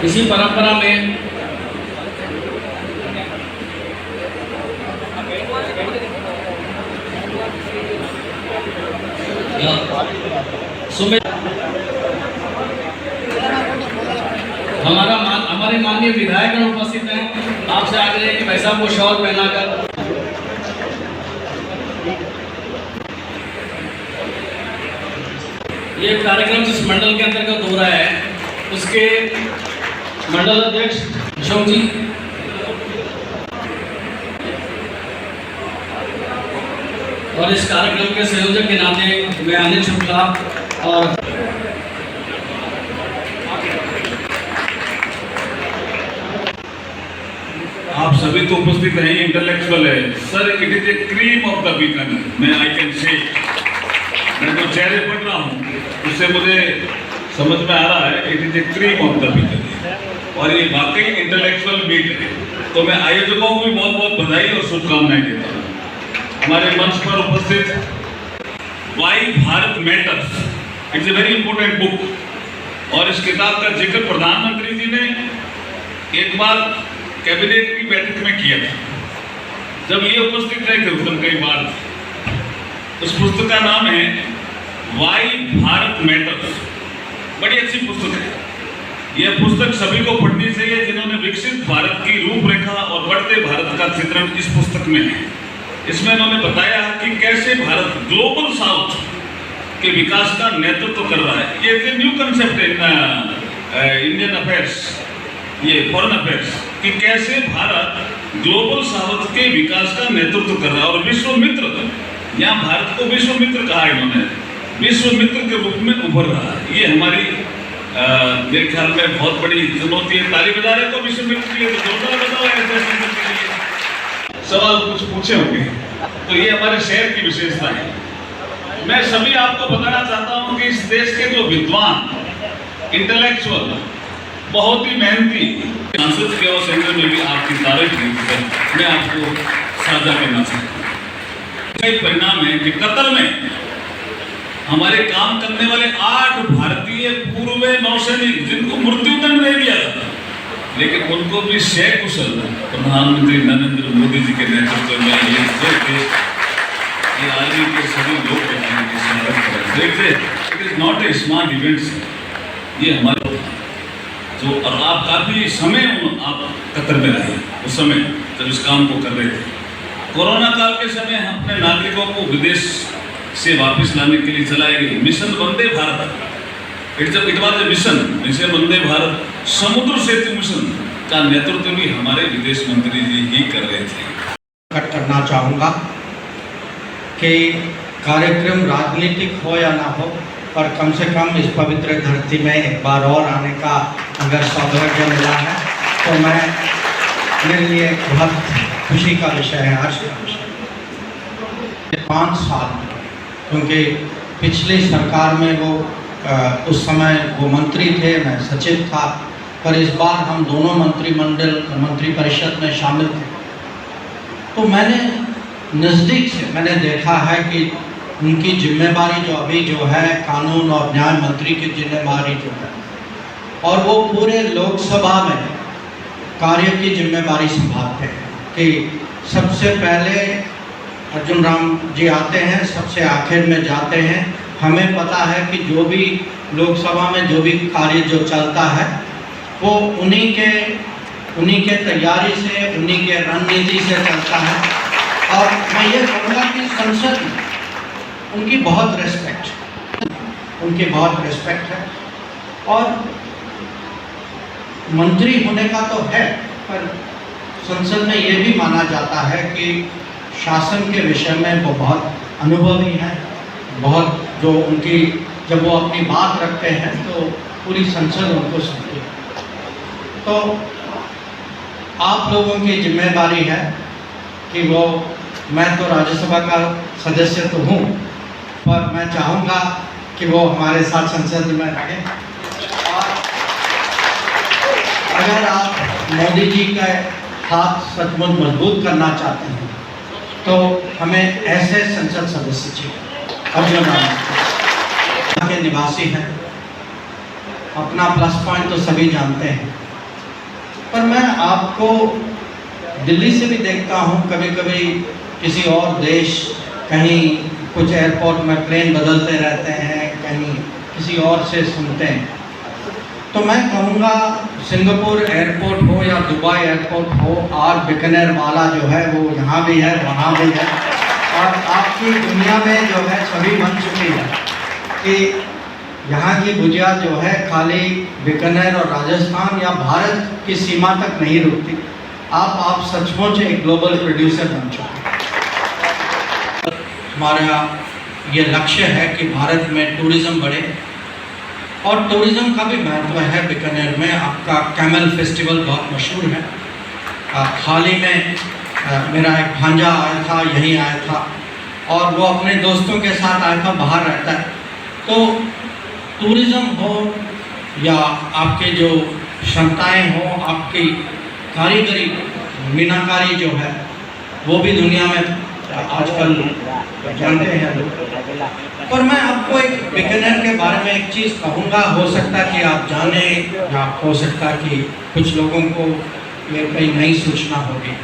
इसी परंपरा में हमारे माननीय विधायकगण उपस्थित हैं। आपसे आग्रह है कि भाई साहब को शॉल पहनाकर ये कार्यक्रम जिस मंडल के अंतर्गत हो रहा है उसके मंडल अध्यक्ष अशोक जी, और इस कार्यक्रम के संयोजक के नाते मैं अनिल शुक्ला और आप सभी तो उपस्थित हैं, इंटेलेक्चुअल है sir. It is a cream of the beacon, मैं आई कैन से, मैं जो चेहरे पढ़ रहा हूँ उससे मुझे समझ में आ रहा है it is a cream of the beacon, और ये वाकई इंटेलेक्चुअल मीट है। तो मैं आयोजकों को भी बहुत बहुत बधाई और शुभकामनाएं देता हूँ। हमारे मंच पर उपस्थित why Bharat matters, it's a very important book, और इस किताब का जिक्र प्रधानमंत्री जी ने एक बार कैबिनेट की बैठक में किया था, जब ये उपस्थित रहे थे उस दिन कई बार। उस पुस्तक का नाम है वाई भारत मैटर्स, बड़ी अच्छी पुस्तक है। यह पुस्तक सभी को पढ़नी चाहिए जिन्होंने विकसित भारत की रूपरेखा और बढ़ते भारत का चित्रण इस पुस्तक में है। इसमें उन्होंने बताया कि कैसे भारत ग्लोबल साउथ के विकास का नेतृत्व कर रहा है। ये new concept in Indian affairs, ये फॉरेन अफेयर्स, कि कैसे भारत ग्लोबल साउथ के विकास का नेतृत्व कर रहा है। और विश्व मित्र, यहाँ भारत को विश्व मित्र कहा इन्होंने, विश्व मित्र के रूप में उभर रहा है। ये हमारी मेरे ख्याल में बहुत बड़ी चुनौती है। ताली बजा रहे तो विश्व मित्र के लिए, तो जोरदार बताओ ऐसे मित्र के लिए। सवाल कुछ पूछे होंगे, तो ये हमारे शहर की विशेषता है। मैं सभी आपको बताना चाहता हूँ कि इस देश के जो विद्वान इंटेलेक्चुअल बहुत ही मेहनती सांसद सेवा संघ में भी आपकी तारीफ मैं आपको साझा करना चाहता हूँ। परिणाम है कि कतर में हमारे काम करने वाले 8 भारतीय पूर्व नौसैनिक जिनको मृत्युदंड नहीं दिया था, लेकिन उनको भी सकुशल प्रधानमंत्री नरेंद्र मोदी जी के नेतृत्व में ये देश, ये आर्मी के सभी लोग देखते। It is not a small events, ये हमारे जो, और आप काफी समय आप कतर में रहे उस समय जब इस काम को कर रहे थे। कोरोना काल के समय हम अपने नागरिकों को विदेश से वापस लाने के लिए चलाए गए mission Vande Bharat, it was a mission Vande Bharat Samudra Setu mission का नेतृत्व भी हमारे विदेश मंत्री जी ही कर रहे थे। करना चाहूँगा कि कार्यक्रम राजनीतिक हो या ना हो, पर कम से कम इस पवित्र धरती में एक बार और आने का अगर सौभाग्य मिला है तो मेरे लिए बहुत खुशी का विषय है, हर्ष का विषय। 5 साल, क्योंकि पिछली सरकार में वो उस समय वो मंत्री थे, मैं सचिव था, पर इस बार हम दोनों मंत्रिपरिषद में शामिल थे। तो मैंने नज़दीक से मैंने देखा है कि उनकी जिम्मेदारी जो अभी जो है कानून और न्याय मंत्री की जिम्मेदारी जो है, और वो पूरे लोकसभा में कार्य की जिम्मेदारी संभालते हैं कि सबसे पहले अर्जुन राम जी आते हैं, सबसे आखिर में जाते हैं। हमें पता है कि जो भी लोकसभा में जो भी कार्य जो चलता है वो उन्हीं के तैयारी से, उन्हीं के रणनीति से चलता है। और मैं ये कहूँगा कि संसद में उनकी बहुत रिस्पेक्ट है, और मंत्री होने का तो है, पर संसद में ये भी माना जाता है कि शासन के विषय में वो बहुत अनुभवी हैं, बहुत जो उनकी जब वो अपनी बात रखते हैं तो पूरी संसद उनको सुनती है। तो आप लोगों की जिम्मेदारी है कि वो, मैं तो राज्यसभा का सदस्य तो हूँ, पर मैं चाहूँगा कि वो हमारे साथ संसद में रहें। और अगर आप मोदी जी का हाथ सचमुच मजबूत करना चाहते हैं तो हमें ऐसे संसद सदस्य चाहिए। अर्जुन राम यहाँ के निवासी हैं, अपना प्लस पॉइंट तो सभी जानते हैं, पर मैं आपको दिल्ली से भी देखता हूँ, कभी कभी किसी और देश, कहीं कुछ एयरपोर्ट में प्लेन बदलते रहते हैं, कहीं किसी और से सुनते हैं। तो मैं कहूँगा सिंगापुर एयरपोर्ट हो या दुबई एयरपोर्ट हो, आज बीकानेर वाला जो है वो यहाँ भी है, वहाँ भी है, और आपकी दुनिया में जो है छवि बन चुकी है कि यहाँ की भुजिया जो है खाली बीकानेर और राजस्थान या भारत की सीमा तक नहीं रुकती। आप सचमुच एक ग्लोबल प्रोड्यूसर बन चुके हैं। हमारा ये लक्ष्य है कि भारत में टूरिज़्म बढ़े, और टूरिज़्म का भी महत्व है। बीकानेर में आपका कैमल फेस्टिवल बहुत मशहूर है। हाल ही में मेरा एक भांजा आया था, यहीं आया था, और वो अपने दोस्तों के साथ आया था, बाहर रहता है। तो टूरिज़्म हो या आपके जो क्षमताएँ हों, आपकी कारीगरी, मीनाकारी जो है वो भी दुनिया में आजकल जानते हैं लोग। पर मैं आपको एक बीकानेर के बारे में एक चीज़ कहूँगा, हो सकता है कि आप जाने, या हो सकता है कि कुछ लोगों को ये कहीं नई सूचना होगी।